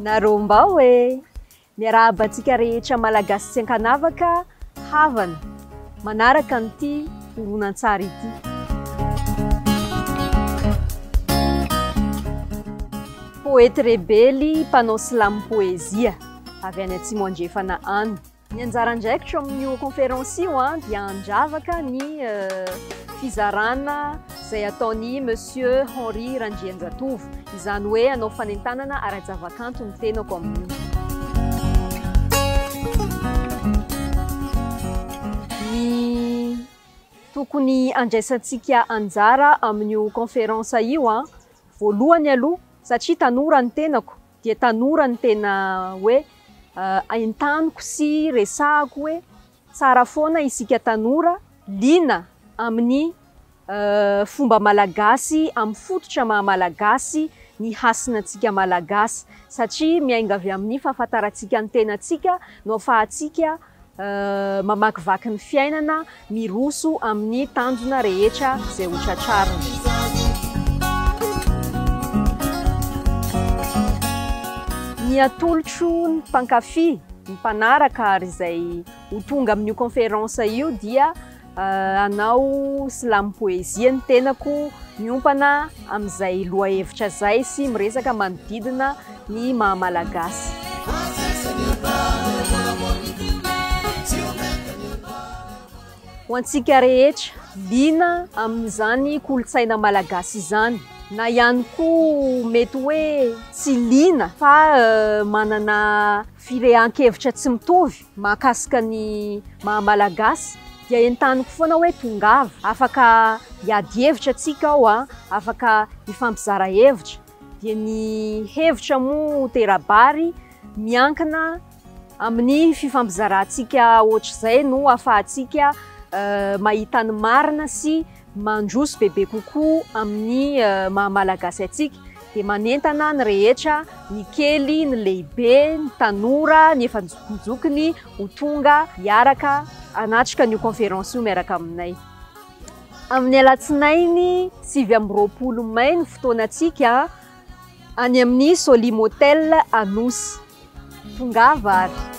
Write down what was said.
Naromba hoe miarahaba antsika rehetra malagasy tsy ankanavaka havana manaraka an'ity horonan-tsary ity. Poety rebely, mpanao silamo poezia avy any Atsimo andrefana any. Ny anjara andraikitra amin'io conférence io dia handravaka ny fizarana izay ataony Monsieur Henri Randrianjatovo, izany hoe hanao fanentanana ara-javakanto ny tenako amin'io. Ny tokony andraisantsika anjara amin'io conférence io voalohany aloha satria tanora ny tenako, dia tanora ny tena hoe entaniko sy resahako hoe tsara foana isika tanora liana amin'ny fomba malagasy, amin'ny fototra maha-malagasy, ny hasinantsika malagasy satria miainga avy amin'ny fahafantarantsika ny tenantsika no ahafahantsika mamakivaky ny fiainana, miroso amin'ny tanjona rehetra izay ho tratrarina. Ny atolotro ny mpankafy, ny mpanaraka ary izay ho tonga amin'io conférence io dia hanao silamo poezia ny tenako, miompana amin'izay lohahevitra zay sy miresaka manodidina ny maha-malagasy. Ho antsika rehetra liana amin'izany kolontsaina malagasy izany, na ihany koa mety hoe tsy liana fa manana firehan-kevitra tsy mitovy mahakasika ny maha-malagasy, dia entaniko foana hoe tongava, afaka hiady hevitra atsika ao, afaka hifampizara hevitra. Dia ny hevitra moa terabary miankina amin'ny fifampizarantsika ohatr'izay no ahafahantsika mahita ny marina sy mandroso bebe kokoa amin'ny maha-malagasy atsika, dia manentana ny rehetra, ny kely, ny lehibe, ny tanora, ny efa nijokony ho tonga hiaraka hanatrika n'io conférence io miaraka aminay. Amin'ny alatsinainy 7 May ny fotoanantsika any amin'ny Solim Hotel Anosy. Tongava ary!